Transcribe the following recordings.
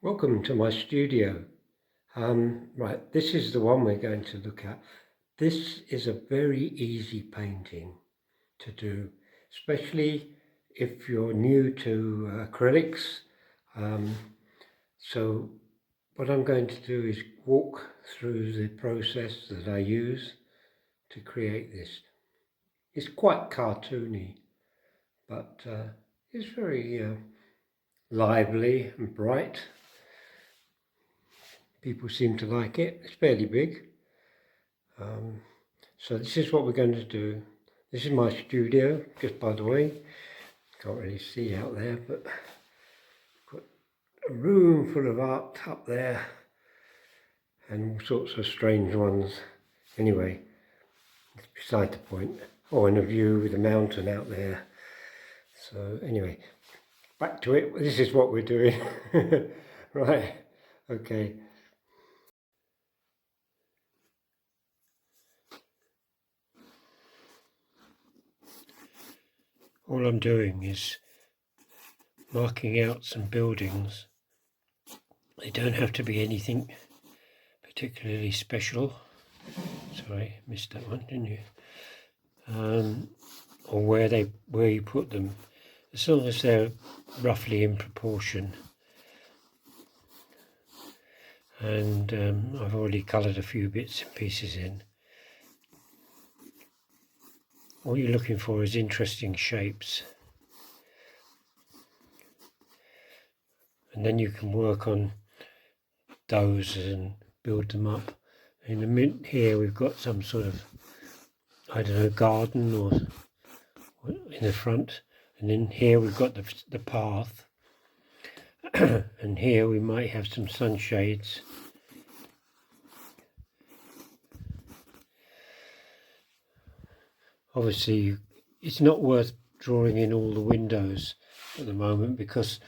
Welcome to my studio. Right, this is the one we're going to look at. This is a very easy painting to do, especially if you're new to acrylics. So what I'm going to do is walk through the process that I use to create this. It's quite cartoony, but it's very lively and bright. People seem to like it. It's fairly big. So this is what we're going to do. This is my studio, just by the way. Can't really see out there, but got a room full of art up there and all sorts of strange ones. Anyway, it's beside the point. Oh, and a view with a mountain out there. So anyway, back to it. This is what we're doing. Right, okay. All I'm doing is marking out some buildings. They don't have to be anything particularly special. Sorry, missed that one, didn't you? Or where you put them, as long as they're roughly in proportion. And I've already coloured a few bits and pieces in. What you're looking for is interesting shapes, and then you can work on those and build them up. In the mint here we've got some sort of, I don't know, garden or in the front, and then here we've got the path, and here we might have some sunshades. Obviously it's not worth drawing in all the windows at the moment, because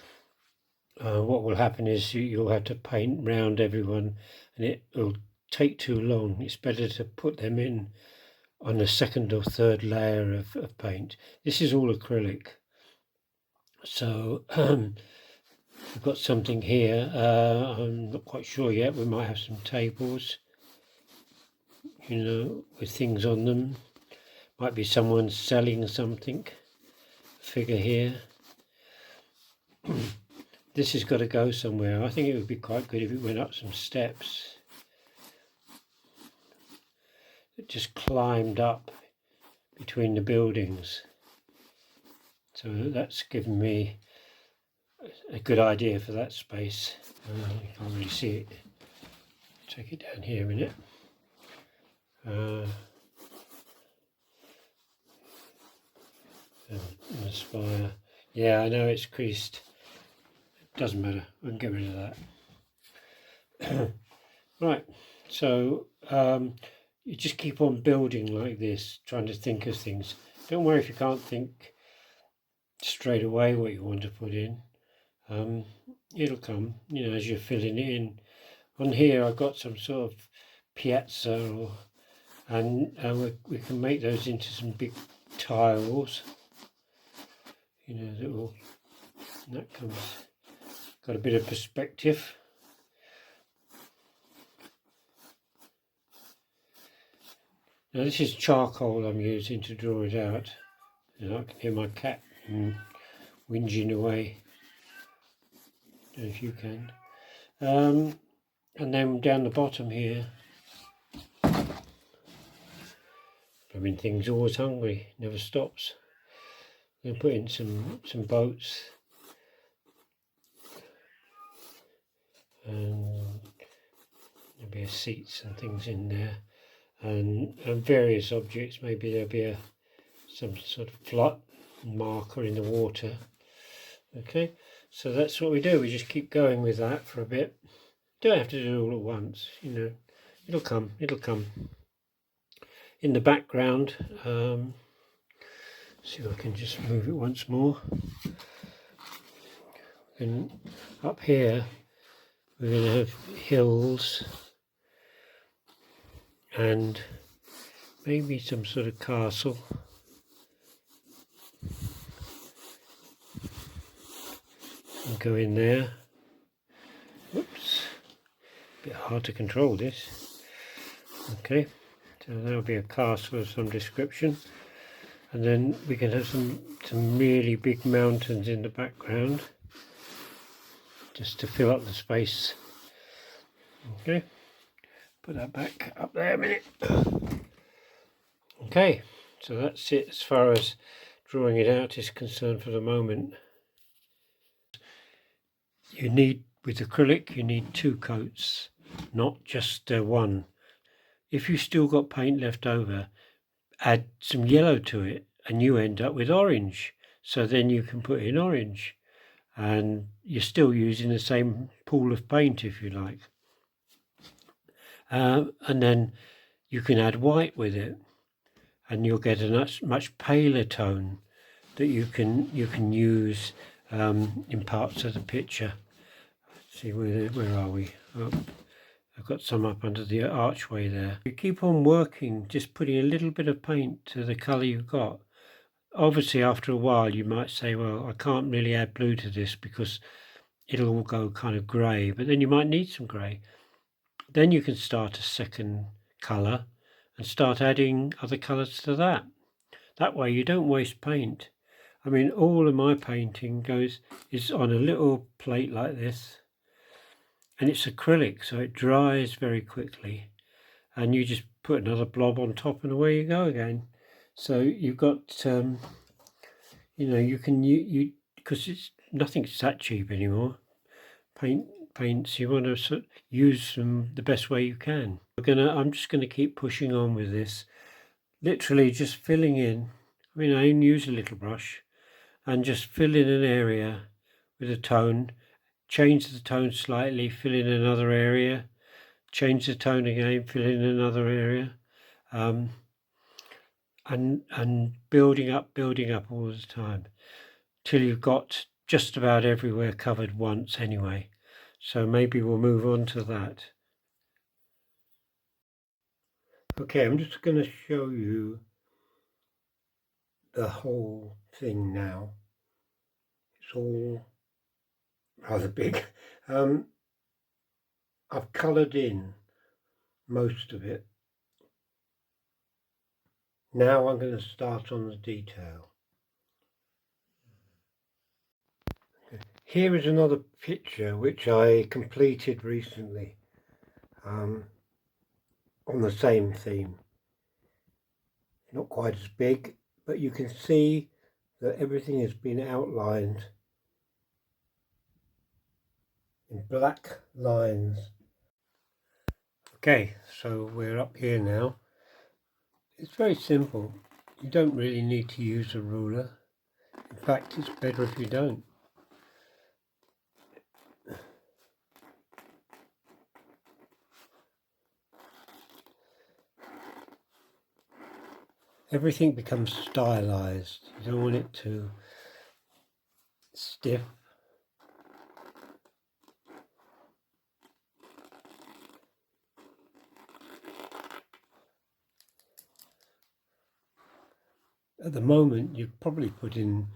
what will happen is you'll have to paint round everyone and it will take too long. It's better to put them in on a second or third layer of paint. This is all acrylic. So we've got something here. I'm not quite sure yet. We might have some tables, with things on them. Might be someone selling something. Figure here. This has got to go somewhere. I think it would be quite good if it went up some steps. It just climbed up between the buildings. So that's given me a good idea for that space. You can't really see it. Take it down here a minute. And the spire. Yeah, I know it's creased. Doesn't matter, we can get rid of that. Right, so you just keep on building like this, trying to think of things. Don't worry if you can't think straight away what you want to put in. It'll come, as you're filling it in. On here I've got some sort of piazza, and we can make those into some big tiles. That comes. Got a bit of perspective. Now this is charcoal I'm using to draw it out. And I can hear my cat whinging away. Don't know if you can. And then down the bottom here, thing's always hungry, never stops. I'm going to put in some boats. And there'll be seats and things in there, and various objects. Maybe there'll be some sort of float marker in the water. Okay, so that's what we do. We just keep going with that for a bit. Don't have to do it all at once. It'll come. In the background, see if I can just move it once more. And up here we're going to have hills and maybe some sort of castle. And go in there. a bit hard to control this. Okay, so that'll be a castle of some description, and then we can have some really big mountains in the background just to fill up the space. Okay, put that back up there a minute. Okay, so that's it as far as drawing it out is concerned for the moment. You need, with acrylic, you need 2 coats, not just one. If you've still got paint left over, add some yellow to it and you end up with orange. So then you can put in orange and you're still using the same pool of paint if you like. And then you can add white with it and you'll get a much paler tone that you can use in parts of the picture. Let's see, where are we? Oh, I've got some up under the archway there. You keep on working, just putting a little bit of paint to the colour you've got. Obviously after a while you might say, well, I can't really add blue to this because it'll all go kind of grey, but then you might need some grey. Then you can start a second colour and start adding other colours to that. That way you don't waste paint. I mean, all of my painting is on a little plate like this, and it's acrylic, so it dries very quickly, and you just put another blob on top and away you go again. So you've got you know, you can because it's nothing's that cheap anymore. Paints you want to sort of use them the best way you can. I'm just gonna keep pushing on with this, literally just filling in. I mean, I even use a little brush and just fill in an area with a tone, change the tone slightly, fill in another area, change the tone again, fill in another area, and building up all the time till you've got just about everywhere covered once anyway. So maybe we'll move on to that. Okay, I'm just going to show you the whole thing now. It's all rather big. I've coloured in most of it. Now I'm going to start on the detail. Here is another picture which I completed recently on the same theme. Not quite as big, but you can see that everything has been outlined in black lines. Okay, so we're up here now. It's very simple. You don't really need to use a ruler. In fact, it's better if you don't. Everything becomes stylized. You don't want it too stiff. At the moment, you've probably put in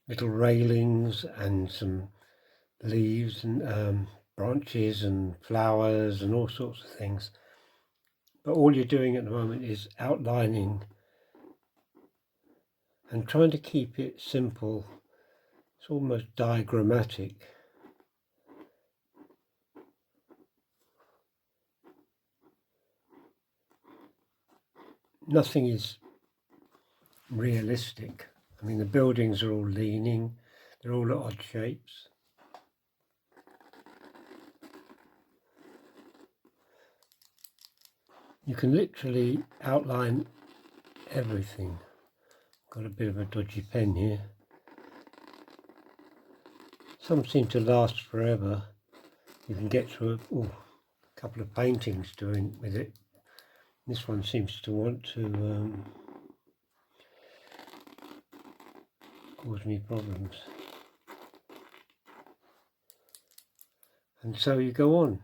little railings and some leaves and branches and flowers and all sorts of things. But all you're doing at the moment is outlining and trying to keep it simple. It's almost diagrammatic. Nothing is realistic. I mean, the buildings are all leaning, they're all odd shapes. You can literally outline everything. Got a bit of a dodgy pen here. Some seem to last forever. You can get through a couple of paintings doing with it. This one seems to want to cause me problems. And so you go on.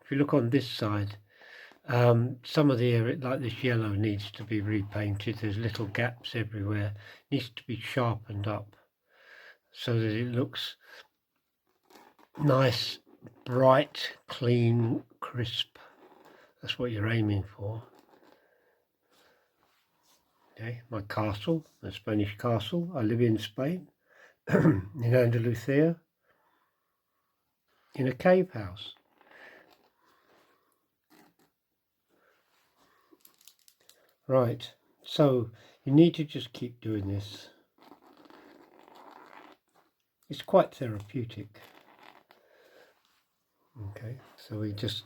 If you look on this side, some of the area, like this yellow, needs to be repainted. There's little gaps everywhere. It needs to be sharpened up so that it looks nice, bright, clean crisp. That's what you're aiming for. Okay, my castle, a Spanish castle. I live in Spain, in Andalusia, in a cave house. Right, so you need to just keep doing this. It's quite therapeutic. Okay, so we just,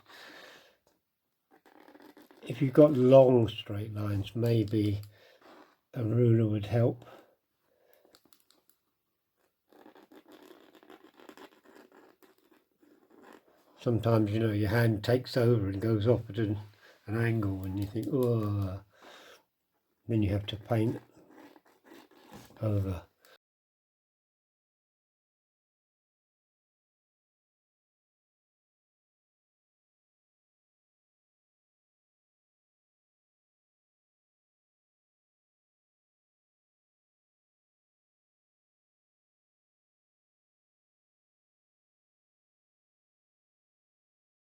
if you've got long straight lines, maybe a ruler would help. Sometimes, you know, your hand takes over and goes off at an angle and you think, oh, then you have to paint over.